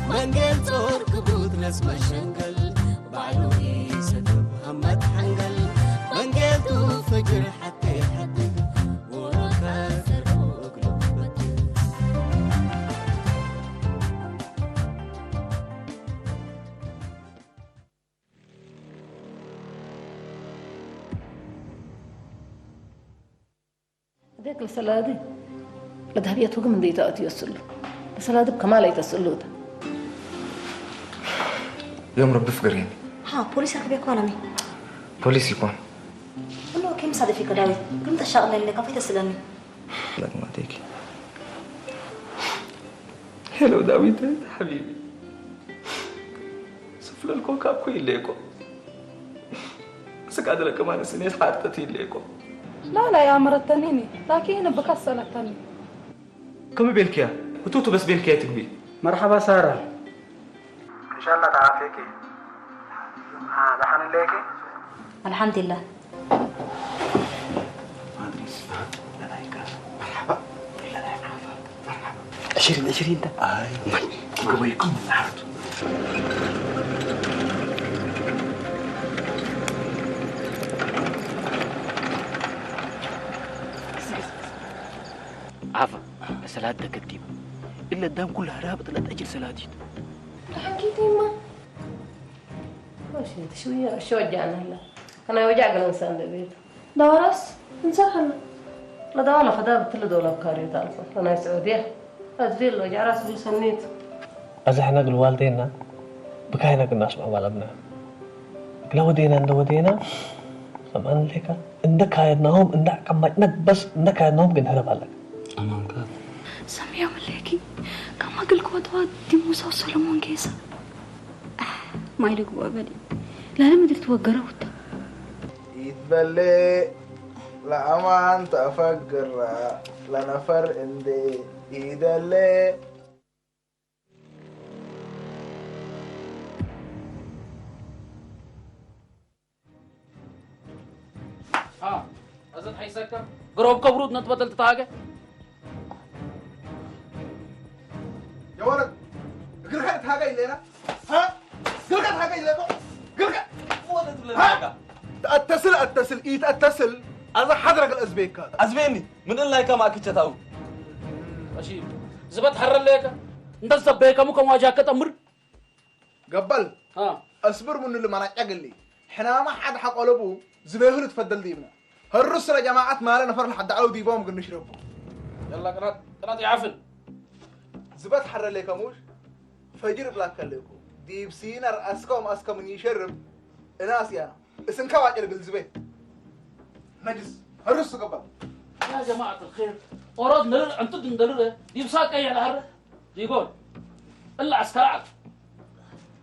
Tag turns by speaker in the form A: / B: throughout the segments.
A: منجل صور كبوت نسمة شنقل بعلوي سدب همت حنقل منجل فجر حتى يحدد وراك سرقو أقلب بدل
B: هذيك السلادة لذهبية توقع من دي تأتي يسلو السلادة بكمال يتسلو ده
C: يوم ربي فقرين
D: ها بوليس ركبي كونامي
C: بوليس يكون
D: انه كم صادف في كداوي قمت الشغله اللي كفيت تسلني
C: لا ما تيجي هلو داويد حبيبي سفل الكوكب كويل ليكو سكاد لك كمان سنين حارتتي ليكو
B: لا يا مرتنيني لكن بكسل التاني
C: كم بيلكيا وتوتو بس بيلكيا تقبي
E: مرحبا سارة إن شاء الله تعافيكي دحن ليكي
D: الحمد لله
C: ما أدري لا مرحبا لا مرحبا 20 ده من قبيكم النهارده
F: عفا السلاد ده قديم إلا الدام كلها رابط لا تأجل سلادين
B: حكيتي ما ماشي شوية شو وجعنا هلا أنا وجع الإنسان البيت دورس انسحنا لا دولة فدا بتل دولة بكاري تعرفه أنا سعودية أدفيل وجع راس بالسنيت
G: أزحنا قل والدينا بكاينا كنا نسمع والدنا لو ودينا عند ودينا سمعنا لك عندك هايناهم عندك كم بس عندك هايناهم قد هرب عليك
C: أمام كذا
D: سمية ملاكي كم أقل كوادوات دي موسى وسلمون كيسا ما يلقوا أبدي لا لما درت وقروت
E: يتبلي لا ما أنت أفكر لا نفر عندي يدلي
F: أزد حيسكر قروب كبرود نتبدل تتاقى
E: يا ولد قرقت حاجة إلينا ها قرقت حاجة إلينا قرقت ها أتصل أتصل أنا حضرك الأزبيك هذا
H: أزبيني من الله كما أكيد
F: أشيب زبط حر لك أنت زبيك مو كم واجهك تمر
E: قبل أصبر من اللي ما نعقل لي حنا ما حد حق قلبه زبيهل تفضل ديبنا هالرسل يا جماعة ما لنا فرح حد علو ديبهم قلنا نشربه
F: يلا قناة يعفن
E: زبط حر لك موش فجر بلاك لكم ديب سينر أسكم من يشرب ناس يا اسم كواجر بالزبيت نجس هالرسل قبل
F: يا جماعة الخير أراد نرر أنت تندرر دي بساق أي على هر يقول إلا عسكرات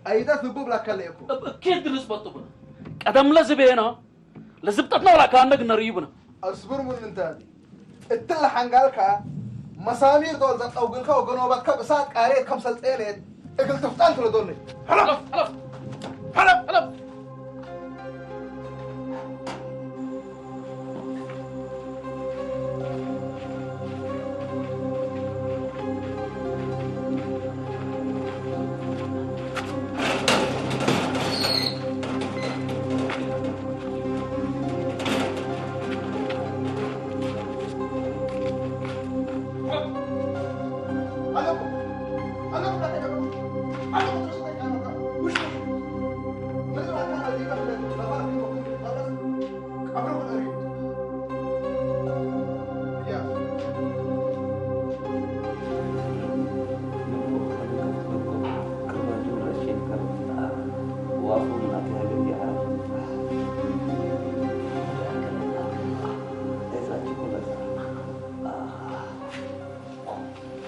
E: أيدا ثبوب بلاك لكم
F: كيد نسبة طبنا قدم لزبينا لزبطتنا ولا كأنك نريبنا
E: أصبر من انتادي التل حنقالك مسامير دول ذات أوقلك وقنوبتك بساق قاريت كم سلطينيت اقل تفتان تلو دولي
F: حلف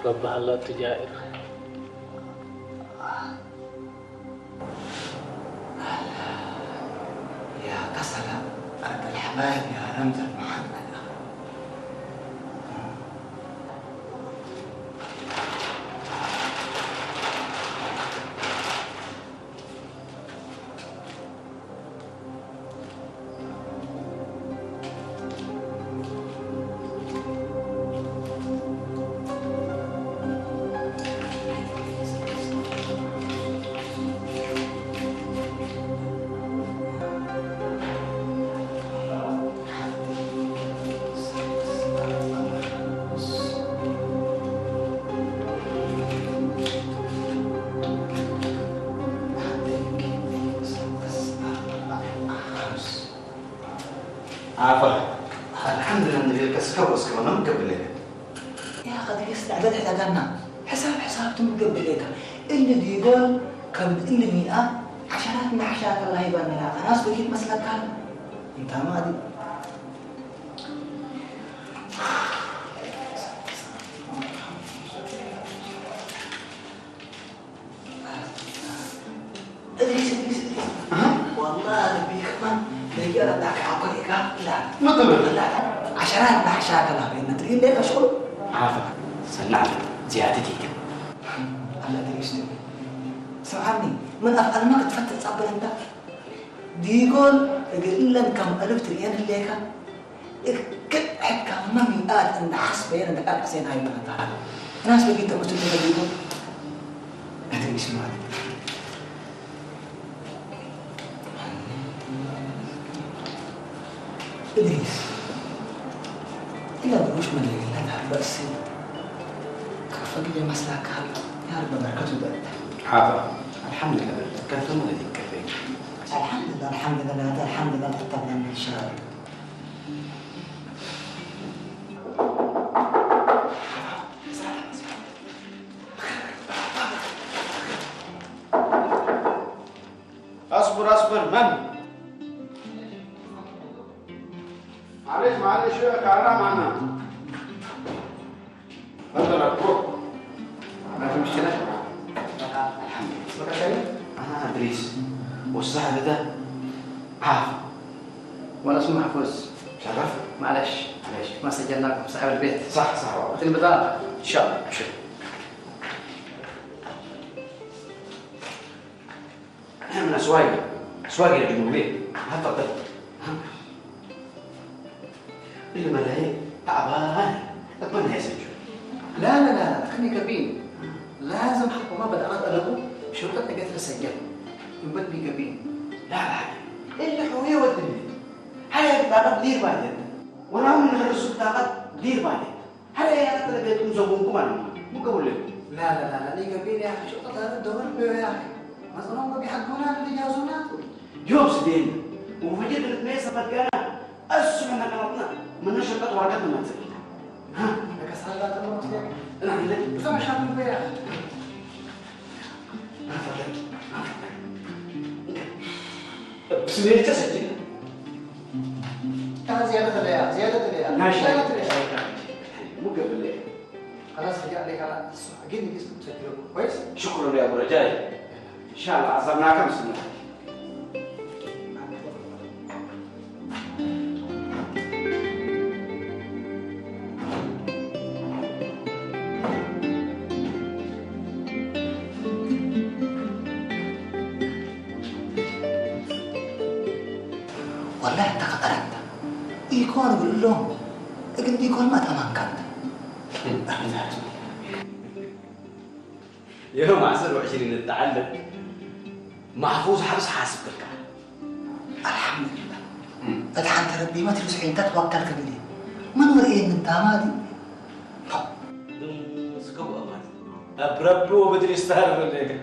F: ربها الله تجائر
A: يا كسلة أرض الحبايب يا رمز محمد عفوا. الحمد لله إن كسكبوس كمان قبل لك. يا أخي دي استعداد حتى حساب تم قبل لك. اللي بيقول كم اللي مئة عشرات محشات الله يبارك لها. ناس بقيت مسلك كان. أنت ما أدري. ادريس والله نبي كمان رجال ذاك عقلك لا ما تبغى لا عشرات محشات الله بين ترين ليك شغل عافاك سلعت زيادتي الله ادريس سامحني من افعل ما تفتت تصبر انت دي يقول لنا كم الف تريان ليك حكى ما مئات ان حسب بين انك حسين هاي بنتها ناس بقيت تقول لي يقول ادريس ما إدريس إلا بروش من اللي لا بأس كفاك لي مسلاك يا رب بركته ده
I: حاضر الحمد لله كيف تمر هذه الكفاية
A: الحمد لله تطلع من الشارع
I: اصبر من؟ معلش شوية كعرام معنا تفضل روح ما في مشكلة؟
A: الحمد لله شيء؟ أنا إدريس والصاحب ده عافى وأنا اسمه محفوظ
I: شرف؟
A: معلش ما سجلناكم صاحب البيت
I: صح
A: قلت لي بطاقة إن شاء الله
I: احنا من أسواق الجنوبية تفضل اللي ملاهي تعبان اتمنى يسجل
A: لا خليني كبين لازم حق ما بدأ أطلبه شرطة تقدر تسجل يبدي كبين
I: لا اللي حويه ودني هاي بطاقة دير بعدين وانا من خلص بطاقة دير بعدين هاي يا أخي تلقيتكم زبونكم أنا مو قول لكم
A: لا لي كبين يا أخي شرطة هذا الدور بيه يا أخي مثلا ما بيحقونا اللي جازونا
I: يوم سدين وفجأة الميسة فتقانا أسمع نقربنا من نشرة ورقتنا ما تسجل ها
A: لك أسهل تمرت لك
I: نعم لك
A: بس ما شاف بيه
I: ما فضلت بس ليه تسجل
A: كان زيادة الليال
I: ماشي
A: زيادة الليال
I: مو قبل ليه
A: خلاص رجع لك على أكيد اسمه تسجله كويس
I: شكرا يا أبو رجاي إن شاء الله عزمناك بسم الله
A: والله انت قد أردت يكون يقول لهم لكن يكون ما تمام كانت
I: يوم 10 و20 نتعلم محفوظ حبس حاسب تلك
A: الحمد لله فتحان تربي ما تلوس حين تتوكل كبيري من ورئيه من تامادي
I: سكبوا أمان أبربي وبدري يستهرب لك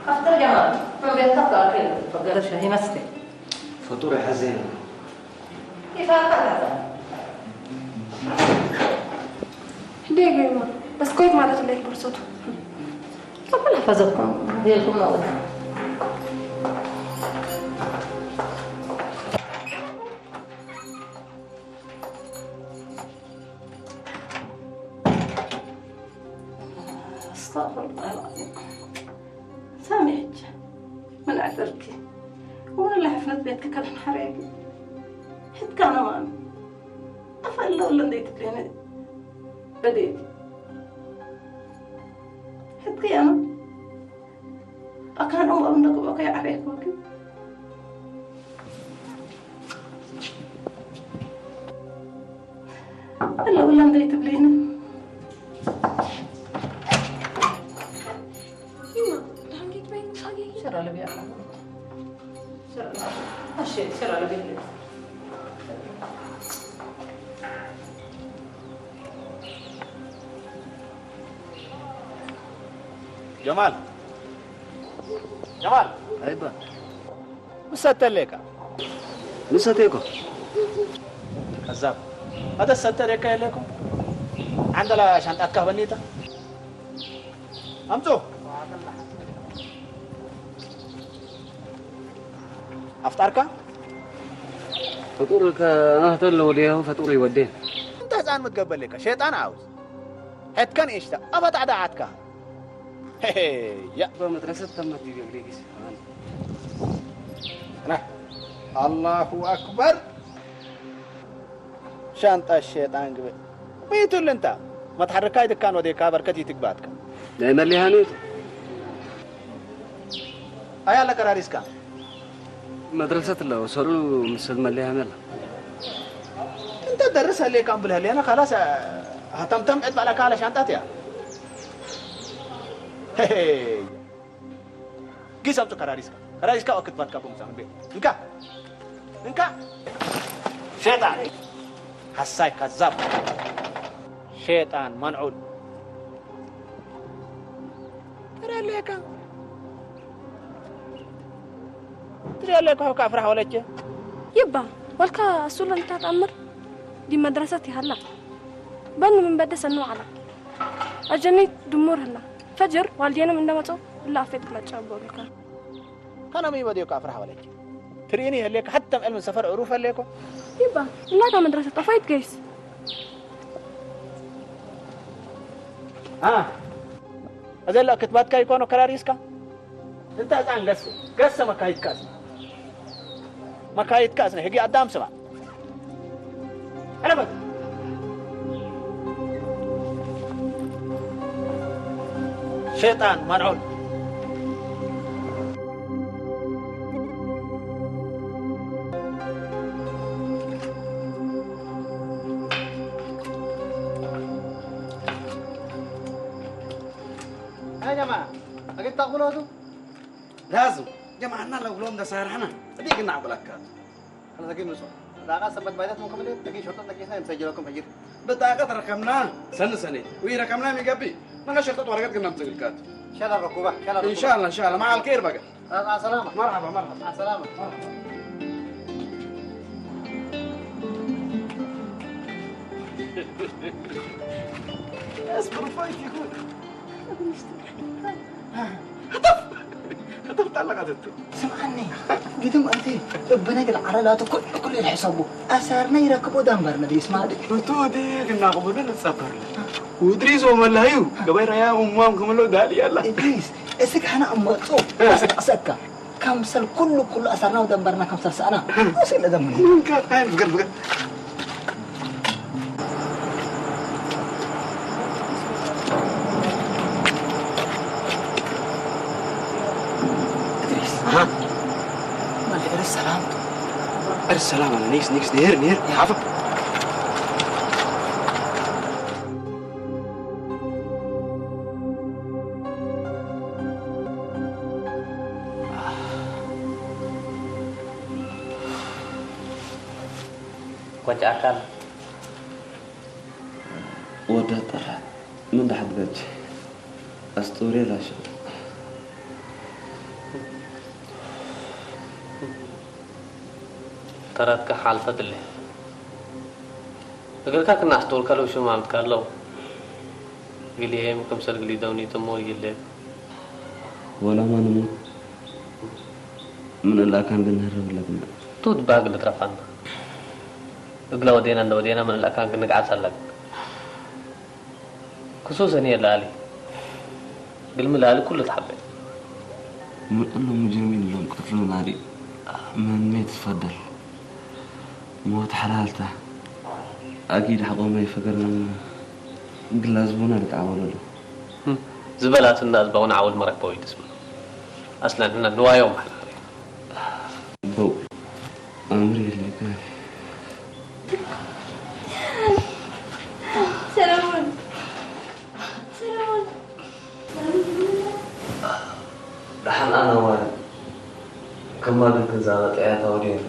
B: أفطر جمال ما بيتقطع كده فقدر شهي مسكي
I: فطور حزين
B: كيف هكذا
D: دقيقة يا ماما بس كويس ما عادت الليل برصوته
B: ربنا يحفظكم ديالكم نوضة استغفر الله العظيم سامحك من اعترتي وانا اللي حفنت بيتك كلام حريقي حد كان امامي افعل لو اللي ديت لينا بديت حد قيامة أكان أم أبنك وبقي عليك وكي إلا ولا نديت بلينا شرع لبيع شرع هالشيء شرع لبيع
E: جمال جمال
I: أيضا
E: مساتليكا
I: نساتيكو
E: كذاب هذا السنتريكا لكم عندنا شنطة أكه بنيتا أمتو أفطارك
I: فطورك أنا تلو ليه فطوري يودين
E: أنت هزان متقبل لك شيطان عاوز حد كان إيشتا أبط عداعتك يا
I: مدرسة تمت بيجيبليكس
E: الله أكبر شنطة الشيطان قبل بيتو اللي انت ما تحركاي دكان وديكا بركتي تقباتك
I: دايما اللي هانيت
E: أيا لك راريسكا
I: مدرسة الله وصلوا مسلمة اللي هاملا
E: انت درسها اللي كان بلها اللي انا خلاص هتمتم ادفع لك على شنطتي قيس امتو كراريسكا وقت باتكا بومسان بي انكا شيطان حساي كذاب شيطان منعول ترى لك هو كافر حوالك
D: يبا والكا أصول أنت تأمر دي مدرستي هلا بنو من بعد سنو على أجني دمور هلا فجر والدينا من دمتو لا فيت ما تشابه لك
E: كان مي بديو كافر حوالك تريني هليك حتى علم السفر عروف هليكو
D: يبا لا دا مدرسة طفايت جيس
E: أزل كتبات كاي كونو كراريسكا انت أزان قس مكايد كاس هيجي قدام سبع أنا بس شيطان منعول يا جماعة أجد تقولوا هذا
I: لازم جمعنا لو لون ده صار حنا ديك نعقل أكاد
E: أنا تجيب نص داعا سبت بيتات ممكن بدي تجي شرطة تجي هاي مسجلكم فجر
I: بطاقة رقمنا سنة وهي رقمنا ميجابي ما شرطة ورقات كنا مسجلكات
E: إن شاء الله ركوبة
I: إن شاء الله مع الخير بقى
E: مع السلامة
I: مرحبا
E: مع السلامة
I: اصبر فايت يقول هتف تعلقت انت
A: سمعني قدم أنت بنقل على لا كل الحسابه أسرنا يركبوا دمبرنا دي اسمع دي
I: تو دي كنا قبلنا نسافر ودريس ومن هيو قبل يا أمام كملوا دالي يلا
A: إدريس إسك أنا أمطو أسكا كمسل كل أسرنا ودمبرنا كمسل سنة أسئلة دمني
I: من كان هاي فقر السلام على نيكس نير يا عفا
J: كنت أكل
I: وده طلع من تحت بيتي أسطوري لا شيء
G: تراتك حالفة اللي أقولك كنا أستول كلو شو ما عم تكلو قلي هي ممكن سر قلي دوني تمو يجلي
J: ولا ما نموت من الله كان بنهرب لكنا
G: تود باقي اللي ترفعنا اقلا ودينا من الله كان نقعد سلك خصوصا هي لالي قلم لالي كله تحبي
J: من أنه مجرمين لهم كتفلون ناري من ميت تفضل موت حلالته أكيد حقهم ما يفكرنا قلا زبونا نتعاونوا له
G: زبلات الناس بغون عاود مرك بوي تسمع أصلا إحنا نوايا يوم حنا
J: بو أمري اللي كان
K: سلامون
J: دحن أنا وارد كما دك زالت عياتا ودين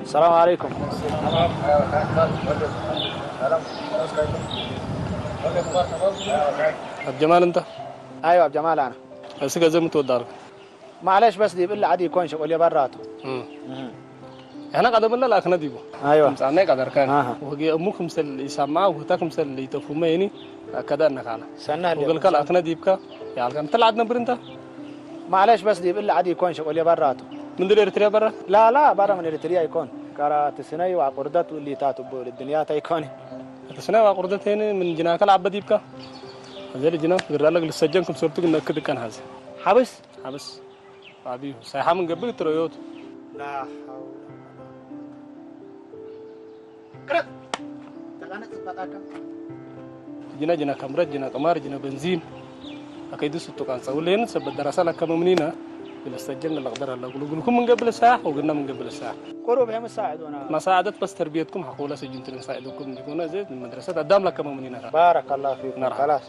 I: السلام عليكم.
L: عبد جمال انت؟
I: ايوه عبد جمال انا.
L: هسه زي ما تودارك.
I: معلش بس دي بالله عادي يكون شغل براته.
L: احنا قاعد بنلا لكن ديبو.
I: ايوه.
L: مسانا قاعد اركان. وهي امك مسل يسمع وهتاك مسل يتفهميني كذا انك على.
I: سنه اللي
L: وقال كلا اكنا ديبك يا كان طلعت نبر انت؟
I: معلش بس دي بالله عادي يكون شغل براته.
L: من دول اريتريا برا؟
I: لا برا من اريتريا يكون. كرا تسناي وعقردات واللي تاتب الدنيا تيكوني.
L: تسناي وعقردات هنا من جناك العب ديبك. هذا اللي جنا غير لك للسجنكم صرتوا انك كده كان هذا. حبس. أبيه سايحة من قبل تريوت.
I: لا حول. كرت. تغنى تبقاك.
L: جنا كاميرا جنا كمار جنا بنزين. أكيد سوتو كان سأقولين سبب دراسة لك كم منينا. بالسجن اللي أقدر الله أقولكم من قبل ساعة وقلنا من قبل ساعة.
I: قرب هم مساعدونا.
L: مساعدة بس تربيتكم حقولا سجنتوا نساعدكم نكون زين من المدرسة قدام لك كم منينا.
I: بارك الله فيكم. خلاص.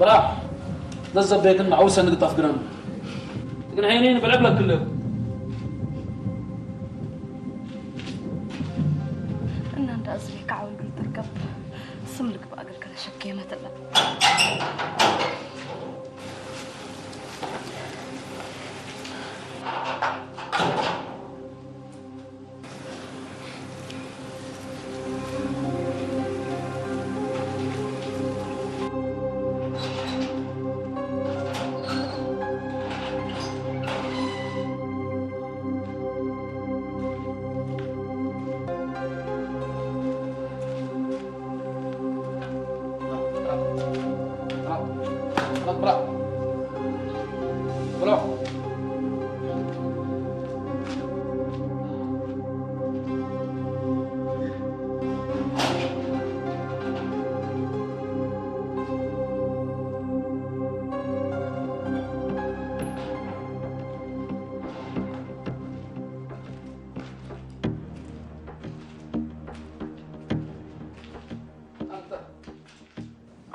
F: برا نزل بيكنا عوسى نقطع في قرن لكن عينين بلعب لك كله
K: إن عند أزريك عاول قلت تركب سملك بقى قل كذا شكية ما تلا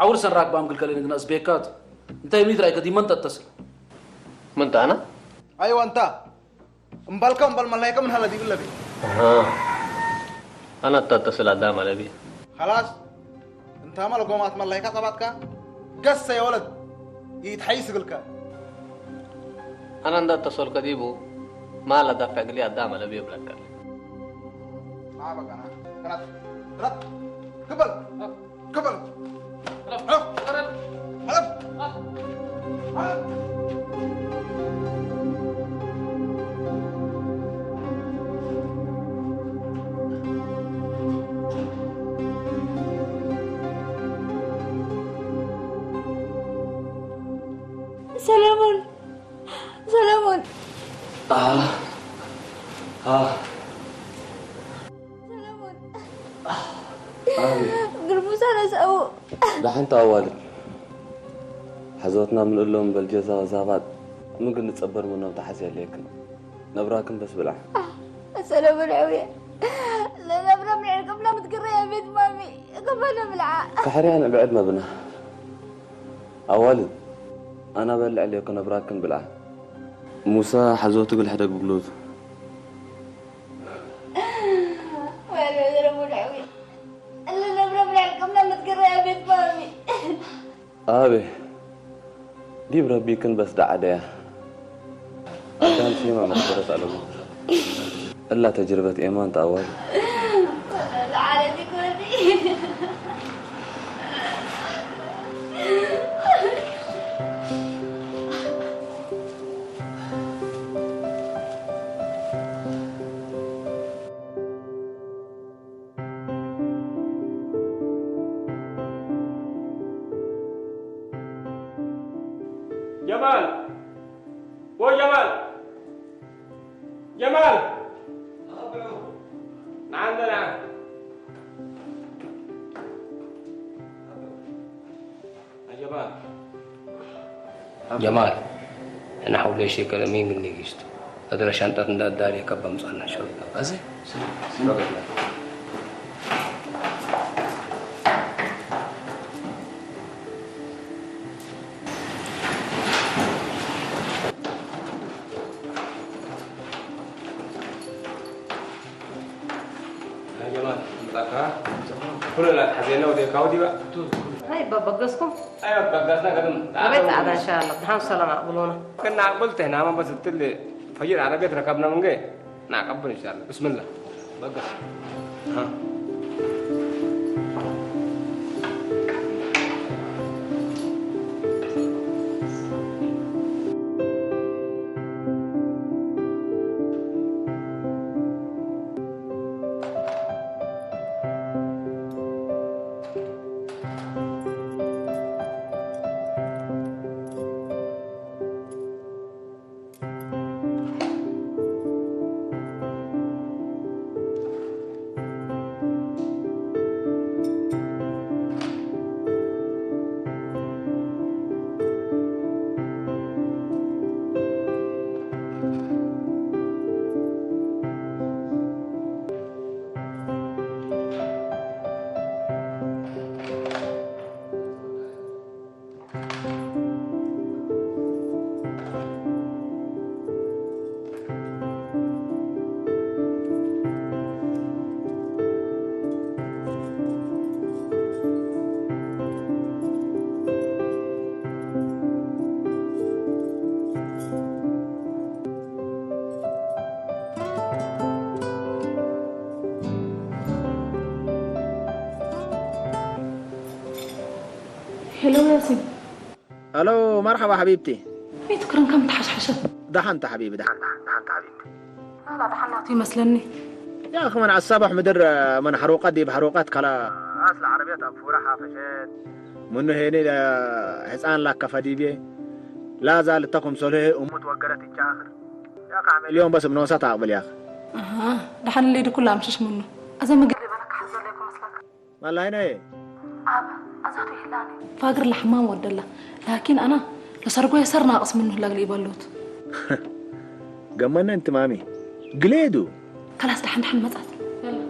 F: حاول سنراك بام قل كلين ناس بيكات انت يميت رايك دي من تتصل
G: من انا
E: ايوه انت مبالكم بالملايكه من هلا دي بالله
G: انا تتصل قدام على بي
E: خلاص انت عمل قومات ملايكه تبعتك قص يا ولد يتحيس قلك
G: انا عند اتصل كديبو ما لا دافع لي قدام على بي بلاك
E: ما بقى انا رد قبل قبل
M: سلامون سلامون قربوس أنا سأو
J: دحين تأولد حزوتنا من لهم بالجزاء زابات ممكن نتصبر منهم تحسي عليكم نبراكم بس بلع
M: سلام العوية لا نبرا من عندكم لا متقري يا بيت مامي قبلنا بلع
J: كحريان بعد ما بنا أولد أنا بلع عليكم نبراكم بلع موسى حزوت يقول حدا بقلوب
M: وين رب العوية لا نبرا من عندكم لا متقري يا بيت مامي
J: أبي دي بربيكن بس دعاء أكان شيء ما مقدرت على إلا تجربة إيمان تأول
M: لا على دي كردي
L: جمال هو جمال جمال نعم نعم جمال انا حولي شيء كلامين اللي جيشته هذا شنطة داري كبا مصنع شو
F: أزي
L: كل لا حزينة ودي كاودي بقى
N: هاي ببقصكم
L: ايوه بقصنا قدم
N: بيت عاد ان شاء الله دحين سلام عقبلونا
L: كنا قلت هنا ما بس قلت لي فجر عربية ركبنا من جاي نعقبل ان شاء الله بسم الله بقص ها
K: هلو ياسين
I: الو مرحبا حبيبتي
K: مين تكرم كم تحشحشت
I: دحنت حبيبي دحنت حبيبتي
K: لا دحناتي مسلني
I: يا اخي من على الصباح مدر من حروقات دي بحروقات كلا اصل عربية أبفورة حافشت منه هيني حسان لك كفديبي لا زال تقوم صليه أموت وقرت الجاخر يا اخي عمل اليوم بس بنوسط أقبل يا اخي
K: دحن اللي دي كلها مشش منه أزم قلبي بالك حزر ليكم مسلك
I: والله هنا ايه
K: أبا أزهر يحلاني فاقر الحمام ودله لكن أنا لسرقوا يسر ناقص منه لاقلي بلوت
I: قمنا انت مامي قليدو
K: خلاص دحن مزعت يلا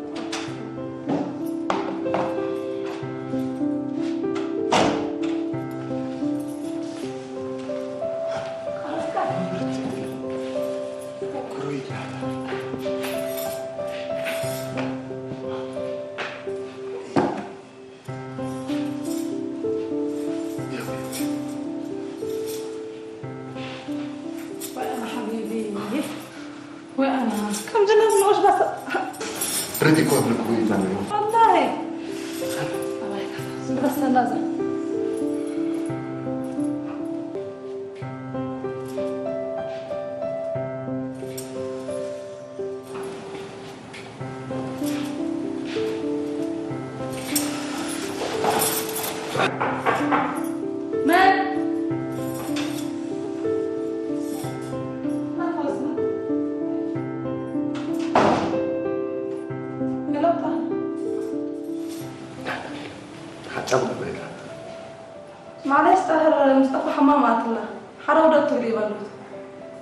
O: فريدي كود الكويت أنا
K: والله بس لازم معلش طاهر مصطفى حمام عطله حراودة تقريبا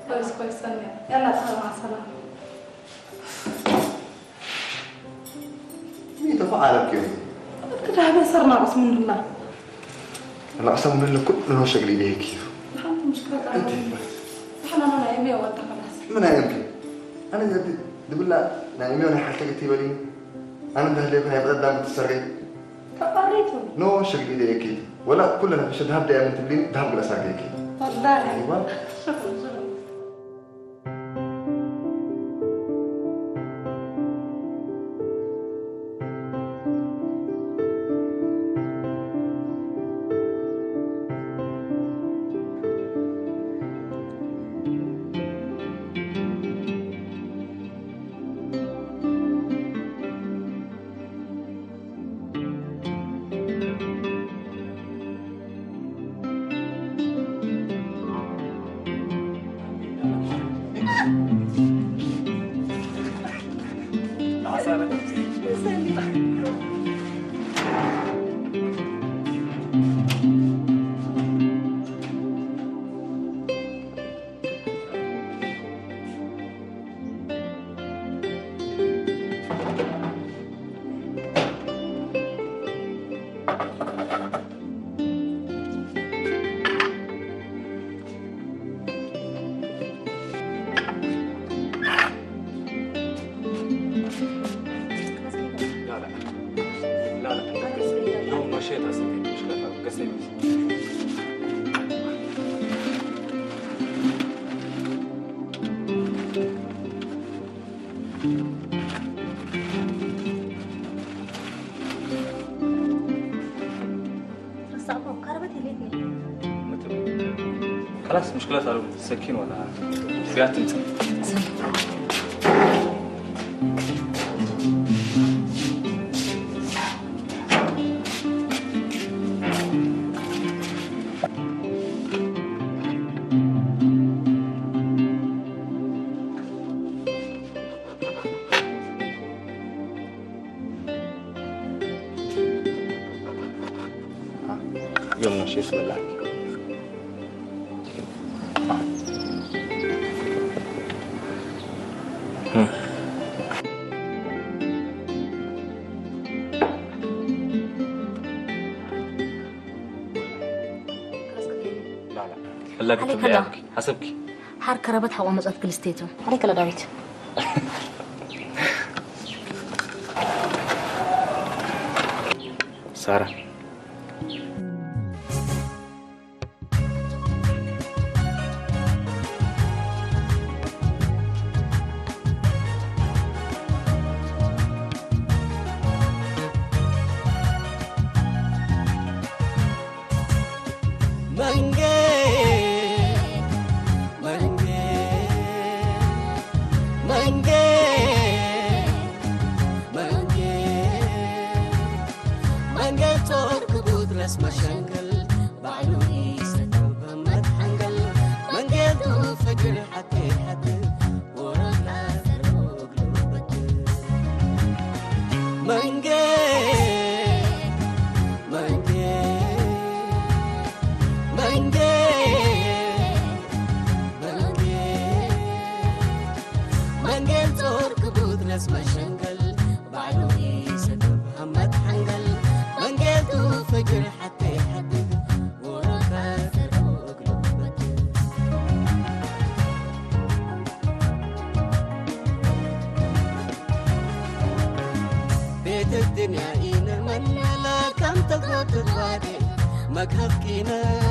K: كويس كويس ثانية يلا طاهر مع السلامة
O: مين تفعلك كيف؟
K: كده هذا صار ناقص من الله
O: أنا أصلا من اللي كل نوع شغلي ليه كيف؟
K: الحمد مشكلة أنت إحنا ما نايمين وقت خلاص
O: ما نايمكي أنا جد دبل لا نايمين وأنا حتى قلتي بالي أنا ده اللي بهاي بدأ دام تسرقي
K: كبريتو
O: نو شغلي ليه كيف ولا كلنا مش ذهب ده من تبلين ذهب ولا ساقي كيف
K: والله
O: أيوة
K: شكرا
C: خلاص مشكلة صاروا سكين ولا فيات انت يوم ماشي اسم الله لا كنت بيعك حسبك
P: حار كربت حوا مزات كلستيتو عليك لا داويت
C: سارة
Q: الدنيا إن من لا كم تقوت الوادي مكهف كينا